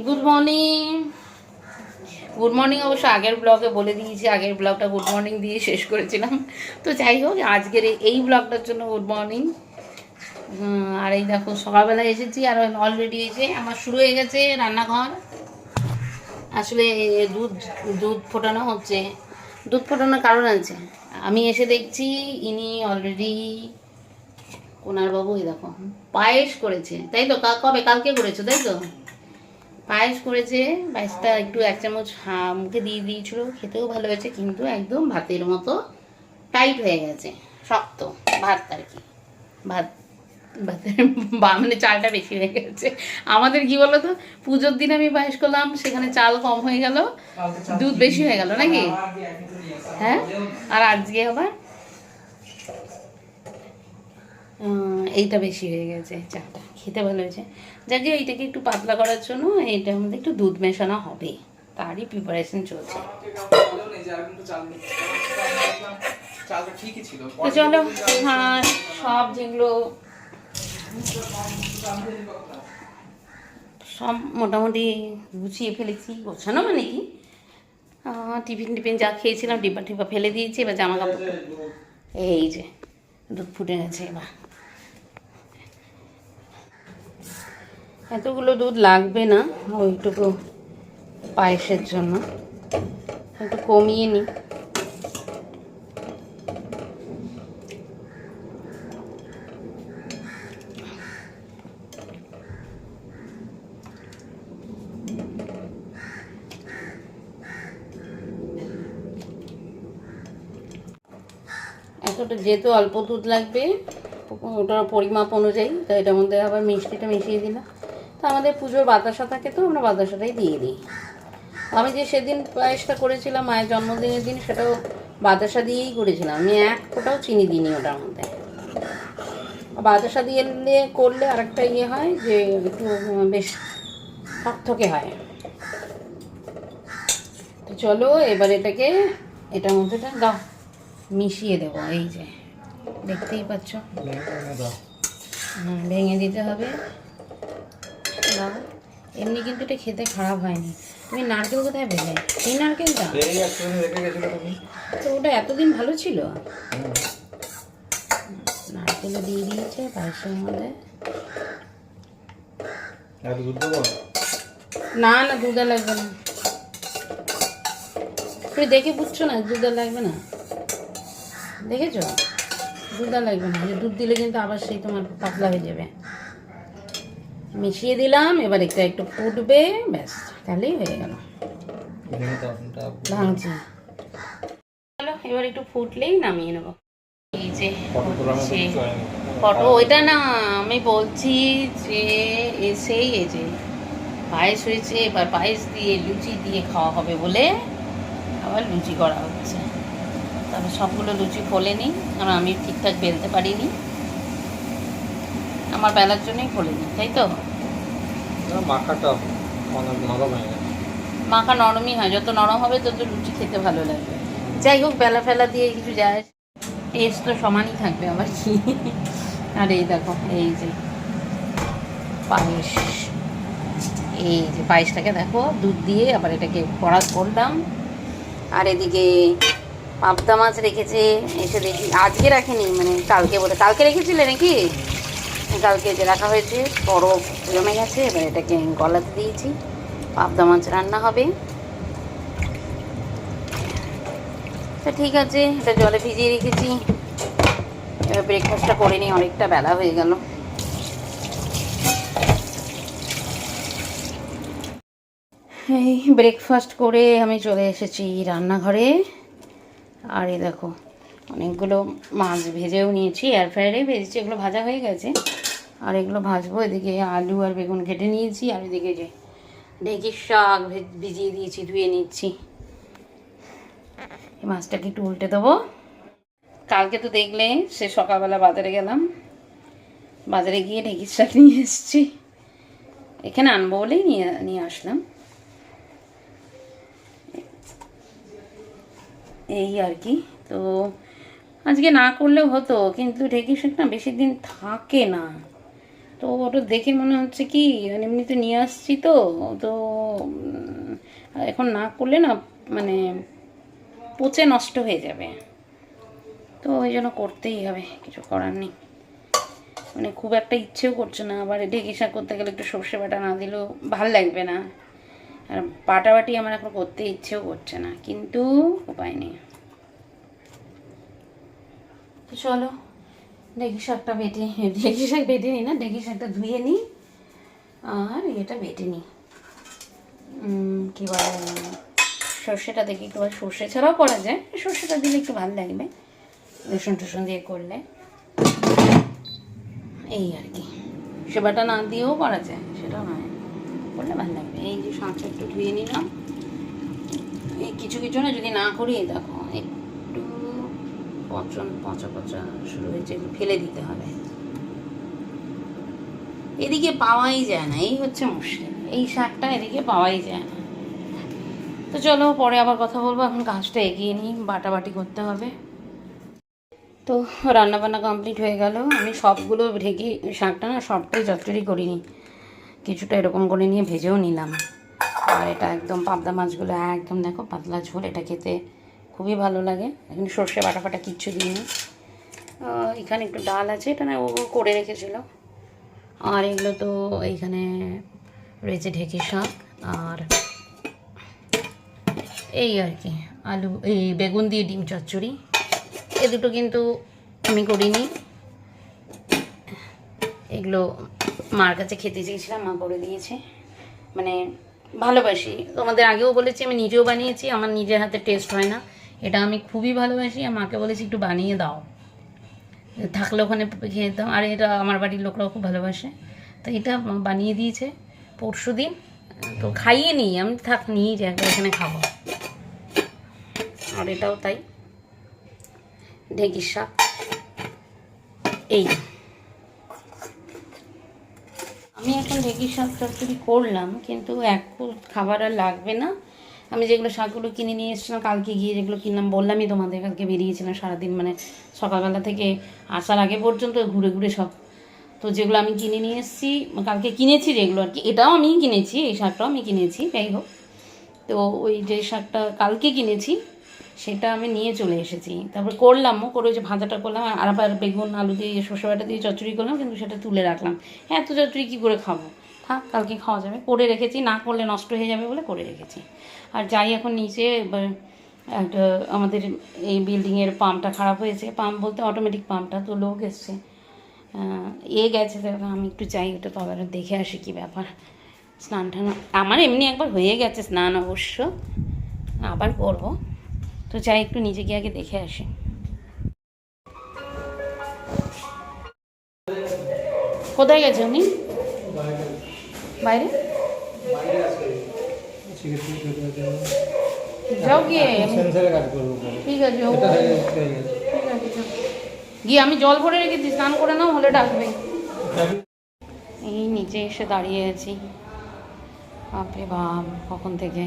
Good morning. Good morning অবশ্য আগের ব্লগে বলে দিয়েছি, আগের ব্লগটা গুড মর্নিং দিয়ে শেষ করেছিলাম। তো যাই হোক, আজকের এই ব্লগটার জন্য গুড মর্নিং। আর এই দেখো সকালবেলা এসেছি, আর অলরেডি এসে আমার শুরু হয়ে গেছে রান্নাঘর। আসলে দুধ দুধ ফোটানো হচ্ছে। দুধ ফোটানোর কারণ আছে, আমি এসে দেখছি ইনি অলরেডি কোনারবাবু এই দেখো পায়েস করেছে, তাই তো? কবে? কালকে করেছো তাই তো? পায়েস করেছে। পায়েসটা একটু 1 চামচ মুখে দিয়ে দিয়েছিল, খেতেও ভালো হয়েছে, কিন্তু একদম ভাতের মতো টাইট হয়ে গেছে, শক্ত ভাত আর কি। ভাত ভাতের মানে চালটা বেশি হয়ে গেছে। আমাদের কি বলো তো, পুজোর দিন আমি পায়েস করলাম, সেখানে চাল কম হয়ে গেল, দুধ বেশি হয়ে গেল নাকি? হ্যাঁ, আর আজকে আবার এইটা বেশি হয়ে গেছে, চাটা খেতে ভালো হয়েছে। যাকে এইটাকে একটু পাতলা করার জন্য এইটার মধ্যে একটু দুধ মেশানো হবে, তারই প্রিপারেশন চলছে। তো চলো, হ্যাঁ, সব যেগুলো সব মোটামুটি গুছিয়ে ফেলেছি। গোছানো মানে কি, টিফিন যা খেয়েছিলাম ডিব্বা টিব্বা ফেলে দিয়েছি। এবার জামা কাপড়, এই যে দুধ ফুটে গেছে। এবার এতগুলো দুধ লাগবে না, ওইটুকু পায়েসের জন্য একটু কমিয়ে নিই। এতটা যেহেতু অল্প দুধ লাগবে, ওটার পরিমাপ অনুযায়ী, তো এটার মধ্যে আবার মিষ্টিটা মিশিয়ে দিলাম। তো আমাদের পুজোর বাতাসা থাকে, তো আমরা বাতাসাটাই দিয়ে দিই। আমি যে সেদিন পায়েসটা করেছিলাম মায়ের জন্মদিনের দিন, সেটাও বাতাসা দিয়েই করেছিলাম, আমি 1 ফোঁটাও চিনি দিইনি ওটার মধ্যে। বাতাসা দিয়ে করলে আরেকটা ইয়ে হয় যে একটু বেশ থকথকে হয়। তো চলো এবার এটার মধ্যে দাও, মিশিয়ে দেবো। এই যে দেখতেই পাচ্ছ, ভেঙে দিতে হবে। দাও, এমনি কিন্তু এটা খেতে খারাপ হয়নি। তুমি নারকেল কোথায় পেলে? এই নারকেলটা তো ওটা এতদিন ভালো ছিল। নারকেলও দিয়ে দিয়েছে পায়েসের মধ্যে। না না, দুধ লাগবে না। তুমি দেখে বুঝছো না দুধ লাগবে না? দেখেছো, দুধ লাগবে না। দুধ দিলে কিন্তু আবার সেই তোমার পাতলা হয়ে যাবে। মিশিয়ে দিলাম, এবার একটু ফুটবে, ব্যাস তাহলেই হয়ে গেল। ভাঙছি, চলো এবার একটু ফুটলেই নামিয়ে নেবো। এই যে ফটো, ওইটা না, আমি বলছি যে এসেই এই যে পায়েস হয়েছে, এবার পায়েস দিয়ে লুচি দিয়ে খাওয়া হবে বলে আবার লুচি করা হচ্ছে। তারপর সবগুলো লুচি ফোলেনি, কারণ আমি ঠিকঠাক বেলতে পারিনি, আমার বেলার জন্যই ফোলেনি, তাই তো? মাখা নরমই হয়, যত নরম হবে তত লুচি খেতে ভালো লাগবে। যাই হোক, বেলা ফেলা দিয়ে কিছু যায়, টেস্ট তো সমানই থাকবে আমার কি। আর এই দেখো, এই যে পায়েস, এই যে পায়েসটাকে দেখো দুধ দিয়ে আবার এটাকে কড়া করলাম। আর এদিকে পাবদা মাছ রেখেছে, এসে দেখি আজকে রাখেনি, মানে কালকে বলে। কালকে রেখেছিলে নাকি? কালকে যে রাখা হয়েছে, বরফ জমে গেছে, এবার এটাকে গলাতে দিয়েছি, পাবদা মাছ রান্না হবে। তো ঠিক আছে, এটা জলে ভিজিয়ে রেখেছি। এবার ব্রেকফাস্টটা করে নিই, অনেকটা বেলা হয়ে গেল। এই ব্রেকফাস্ট করে আমি চলে এসেছি রান্নাঘরে। আর এই দেখো অনেকগুলো মাছ ভেজেও নিয়েছি, এয়ার ফ্রায়ারে ভেজেছি, এগুলো ভাজা হয়ে গেছে। আর এগুলো ভাজবো। এদিকে আলু আর বেগুন কেটে নিয়েছি, আর এদিকে যে ঢেঁকির শাক ভিজিয়ে দিয়েছি, ধুয়ে নিচ্ছি। এই মাছটাকে একটু উল্টে দেবো। কালকে তো দেখলে সে সকালবেলা বাজারে গেলাম, বাজারে গিয়ে ঢেঁকির শাক নিয়ে এসেছি, এখানে আনবো বলেই নিয়ে আসলাম। এই আর কি। তো আজকে না করলেও হতো, কিন্তু ঢেঁকির শাক না বেশি দিন থাকে না, তো ওটা দেখে মনে হচ্ছে কি মানে এমনিতে নিয়ে আসছি তো তো এখন না করলে না মানে পচে নষ্ট হয়ে যাবে, তো ওই জন্য করতেই হবে, কিছু করার নেই। মানে খুব একটা ইচ্ছেও করছে না, আবার ঢেঁকি শাক করতে গেলে একটু সর্ষে বাটা না দিলেও ভাল লাগবে না, আর বাটাবাটি আমার এখন করতে ইচ্ছেও করছে না, কিন্তু উপায় নেই। তো চলো ঢেঁকি শাকটা বেটে, ঢেঁকি শাক বেটে নিই না, ঢেঁকি শাকটা ধুয়ে নিই আর এটা বেটে নিই। কী বলে সর্ষেটা দেখি একটু, সর্ষে ছাড়াও করা যায়, সর্ষেটা দিলে একটু ভালো লাগবে রসুন টসুন দিয়ে করলে, এই আর কি। সেবাটা না দিয়েও করা যায়, সেটাও নয়, করলে ভালো লাগবে। এই যে শাঁখটা একটু ধুয়ে নিলাম, এই কিছু কিছু না যদি না করি দেখো একটু পচা পচা শুরু হয়েছে, একটু ফেলে দিতে হবে। এদিকে পাওয়াই যায় না, এই হচ্ছে মুশকিল, এই শাকটা এদিকে পাওয়াই যায় না। তো চলো পরে আবার কথা বলবো, এখন কাজটা এগিয়ে নিই, বাটাবাটি করতে হবে। তো রান্নাবান্না কমপ্লিট হয়ে গেল, আমি সবগুলো ঢেকে শাকটা না সবটাই চচ্চড়ি করিনি, কিছুটা এরকম করে নিয়ে ভেজেও নিলাম। আর এটা একদম পাবদা মাছগুলো একদম দেখো পাতলা ঝোল, এটা খেতে খুবই ভালো লাগে। এখানে সর্ষে বাটা ফাটা কিচ্ছু দিইনি। এখানে একটু ডাল আছে, এটা না ও করে রেখেছিল। আর এগুলো তো এইখানে রয়েছে ঢেঁকি শাক, আর এই আর কি আলু এই বেগুন দিয়ে ডিম চচ্চড়ি, এ দুটো কিন্তু আমি করিনি, এগুলো মার কাছে খেতে চেয়েছিলাম, মা করে দিয়েছে। মানে ভালোবাসি, তোমাদের আগেও বলেছি আমি নিজেও বানিয়েছি, আমার নিজের হাতে টেস্ট হয় না, এটা আমি খুবই ভালোবাসি। আর মাকে বলেছি একটু বানিয়ে দাও, থাকলে ওখানে খেয়ে দাও, আর এটা আমার বাড়ির লোকরাও খুব ভালোবাসে, তো এটা বানিয়ে দিয়েছে পরশু দিন, তো খাইয়ে নিই আমি, থাক নিয়ে যে একবার এখানে খাবো। আর এটাও তাই, ঢেঁকির শাক। এই আমি এখন ঢেঁকির শাক চচ্চড়ি করলাম, কিন্তু এখন খাবার আর লাগবে না। আমি যেগুলো শাকগুলো কিনে নিয়ে এসেছিলাম কালকে গিয়ে, যেগুলো কিনলাম বললামই তোমাদের, কালকে বেরিয়েছিলাম সারাদিন, মানে সকালবেলা থেকে আসার আগে পর্যন্ত ঘুরে ঘুরে সব, তো যেগুলো আমি কিনে নিয়ে এসেছি কালকে কিনেছি যেগুলো আর কি, এটাও আমি কিনেছি, এই শাকটাও আমি কিনেছি, যাই হোক। তো ওই যে শাকটা কালকে কিনেছি সেটা আমি নিয়ে চলে এসেছি, তারপর করলামও, করে ওই যে ভাজাটা করলাম, আর আবার বেগুন আলু দিয়ে সর্ষে বাটা দিয়ে চচ্চড়ি করলাম, কিন্তু সেটা তুলে রাখলাম। হ্যাঁ, এত চচ্চড়ি কী করে খাবো, থাক কালকে খাওয়া যাবে, করে রেখেছি, না করলে নষ্ট হয়ে যাবে বলে করে রেখেছি। আর যাই এখন নিচে, একটা আমাদের এই বিল্ডিংয়ের পাম্পটা খারাপ হয়েছে, পাম্প বলতে অটোমেটিক পাম্পটা, তো লোক এসছে, গেছে, আমি একটু চাই ওটা তো আবার দেখে আসি কী ব্যাপার। স্নান টান আমার এমনি একবার হয়ে গেছে স্নান, অবশ্য আবার করবো, তো চাই একটু নিজে গিয়ে আগে দেখে আসি। কোথায় গেছে উনি? বাইরে যাও গিয়ে, ঠিক আছে ঠিক আছে, গিয়ে আমি জল ভরে রেখেছি, স্নান করে নাও, হলে ডাকবে। এই নিচে এসে দাঁড়িয়ে আছি, বাপরে বাপ কখন থেকে,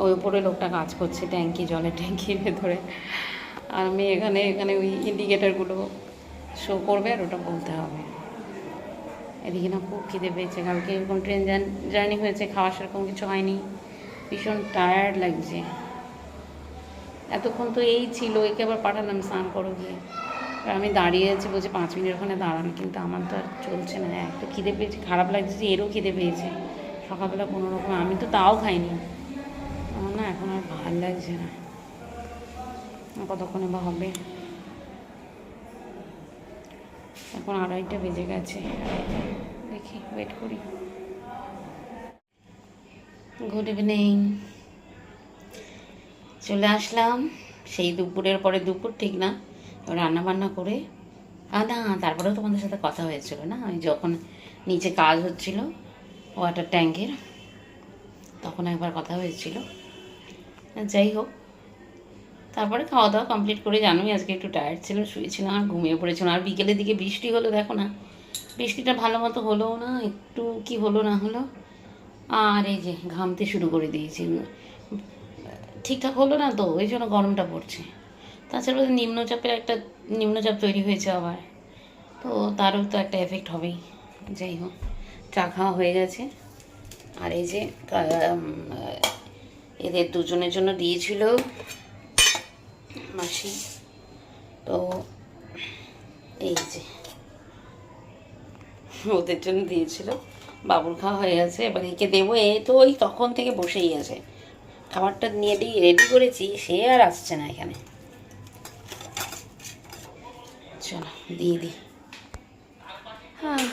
ওই উপরে লোকটা কাজ করছে ট্যাঙ্কি, জলের ট্যাঙ্কির ভেতরে, আর আমি এখানে এখানে ওই ইন্ডিকেটারগুলো শো করবে আর ওটা বলতে হবে। এদিকে না খুব খিদে পেয়েছে, কালকে এরকম ট্রেন জার্নি হয়েছে, খাওয়া সেরকম কিছু হয়নি, ভীষণ টায়ার্ড লাগছে। এতক্ষণ তো এই ছিল, একে আবার পাঠালাম স্নান করো গিয়ে, আর আমি দাঁড়িয়ে আছি, বলছি 5 মিনিট ওখানে দাঁড়ান, কিন্তু আমার তো আর চলছে না, এত খিদে পেয়েছে, খারাপ লাগছে যে এরও খিদে পেয়েছে সকালবেলা কোনো রকম, আমি তো তাও খাইনি, আমার না এখন আর ভালো লাগছে না, কতক্ষণে বা হবে, এখন 2:30 বেজে গেছে, দেখি ওয়েট করি। গুড ইভিনিং, চলে আসলাম সেই দুপুরের পরে, দুপুর ঠিক না, রান্নাবান্না করে, না তারপরেও তোমাদের সাথে কথা হয়েছিল না, ওই যখন নিচে কাজ হচ্ছিল ওয়াটার ট্যাঙ্কের, তখন একবার কথা হয়েছিল। যাই হোক, তারপরে খাওয়া দাওয়া কমপ্লিট করে, জানোই আজকে একটু টায়ার্ড ছিল, শুয়েছিলাম আর ঘুমিয়ে পড়েছিলাম, আর বিকেলের দিকে বৃষ্টি হলো, দেখো না বৃষ্টিটা ভালো মতো হলোও না, একটু কি হলো না হলো, আর এই যে ঘামতে শুরু করে দিয়েছি, ঠিকঠাক হলো না, তো ওই জন্য গরমটা পড়ছে। তাছাড়া নিম্নচাপ তৈরি হয়েছে আবার, তো তারও তো একটা এফেক্ট হবেই, যাই হোক, চা খাওয়া হয়ে গেছে। আর এই যে এদের দুজনের জন্য দিয়েছিল মাসি, তো এই যে ওদের জন্য দিয়েছিল, বাবুর খাওয়া হয়ে গেছে। এবার একে দেবো, এ তো ওই তখন থেকে বসেই আছে। খাবারটা নিয়ে রেডি করেছি, সে আর আসছে না এখানে। চলো দিয়ে দিই। হ্যাঁ,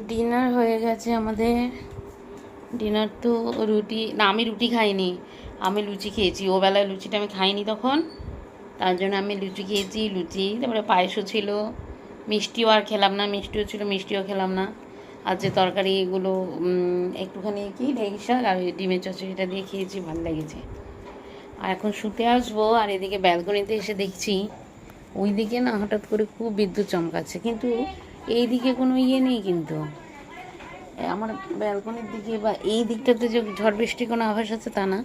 ডিনার হয়ে গেছে আমাদের। ডিনার তো রুটি না, আমি রুটি খাইনি, আমি লুচি খেয়েছি। ও বেলায় লুচিটা আমি খাইনি তখন, তার জন্য আমি লুচি খেয়েছি। লুচি, তারপরে পায়েসও ছিল, মিষ্টিও আর খেলাম না, মিষ্টিও ছিল, মিষ্টিও খেলাম না। আর যে তরকারি এগুলো একটুখানি কি ঢেঁড়স শাক আর ডিমের চচ্চড়িটা দিয়ে খেয়েছি, ভালো লেগেছে। আর এখন শুতে আসবো, আর এদিকে ব্যালকনিতে এসে দেখছি ওই দিকে না হঠাৎ করে খুব বিদ্যুৎ চমকাচ্ছে, কিন্তু এই দিকে কোনো ইয়ে নেই। কিন্তু আমার ব্যালকনির দিকে বা এই দিকটাতে যে ঝড় বৃষ্টির কোনো আভাস আছে তা না,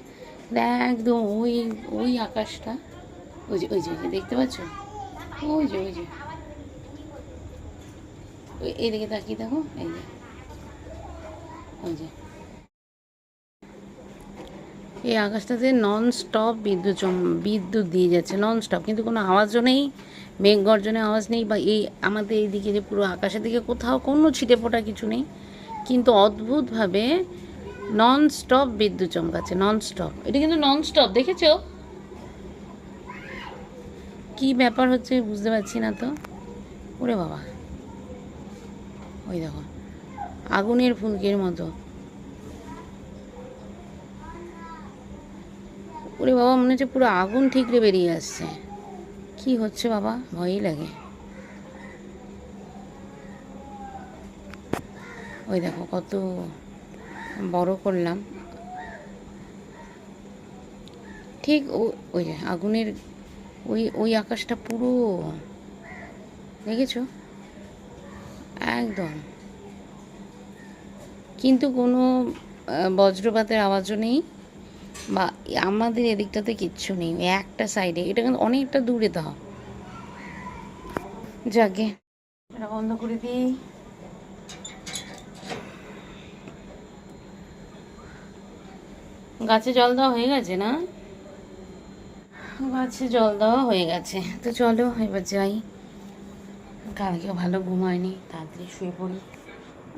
একদম ওই ওই আকাশটা, ওই যে ওই যে দেখতে পাচ্ছ, ওই যে ওই যে ওই এইদিকে তাকিয়ে দেখো, এই যে ওই যে এই আকাশটাতে নন স্টপ বিদ্যুৎ দিয়ে যাচ্ছে, নন স্টপ, কিন্তু কোনো আওয়াজও নেই, মেঘ গর্জনের আওয়াজ নেই, বা এই আমাদের এইদিকে যে পুরো আকাশের দিকে কোথাও কোনো ছিটে ফোটা কিছু নেই, কিন্তু অদ্ভুতভাবে নন স্টপ বিদ্যুৎ চমকাচ্ছে, নন স্টপ। এটা কিন্তু নন স্টপ, দেখেছো কি ব্যাপার হচ্ছে বুঝতে পারছি না তো। ওরে বাবা, ওই দেখো আগুনের ফুলকির মতো। ওরে বাবা, মনে হচ্ছে পুরো আগুন ঠিকরে বেরিয়ে আসছে। কি হচ্ছে বাবা, ভয়ই লাগে। ওই দেখো কত বড় করলাম, ঠিক ওই যে আগুনের ওই ওই আকাশটা পুরো, দেখেছো একদম, কিন্তু কোনো বজ্রপাতের আওয়াজও নেই, বা আমাদের এদিকটাতে কিচ্ছু নেই, একটা সাইডে। এটা কিন্তু অনেকটা দূরে দাও, যাকে এটা বন্ধ করে দিই। গাছে জল দেওয়া হয়ে গেছে না? গাছে জল দেওয়া হয়ে গেছে, তো চলো এবার যাই। কালকেও ভালো ঘুম হয়নি, তাড়াতাড়ি শুয়ে পড়ি।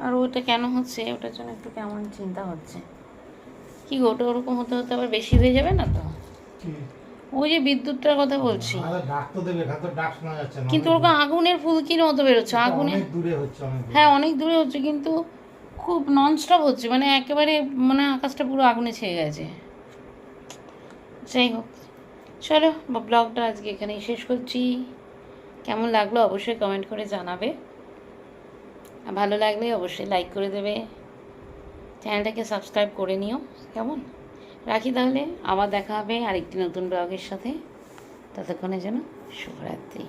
আর ওটা কেন হচ্ছে, ওটার জন্য একটু কেমন চিন্তা হচ্ছে। কি গো, ওটা ওরকম হতে হতে আবার বেশি হয়ে যাবে না তো? ওই যে বিদ্যুৎটার কথা বলছি, কিন্তু ওরকম আগুনের ফুলকির মতো বেরোচ্ছে, আগুনের। হ্যাঁ অনেক দূরে হচ্ছে, কিন্তু খুব ননস্টপ হচ্ছে, মানে একেবারে মানে আকাশটা পুরো আগুনে ছেয়ে গেছে। যাই হোক, চলো ব্লগটা আজকে এখানেই শেষ করছি। কেমন লাগলো অবশ্যই কমেন্ট করে জানাবে, আর ভালো লাগলে অবশ্যই লাইক করে দেবে, চ্যানেলটাকে সাবস্ক্রাইব করে নিও। কেমন, রাখি তাহলে, আবার দেখা হবে আরেকটি নতুন ব্লগের সাথে। ততক্ষণের জন্য শুভরাত্রি।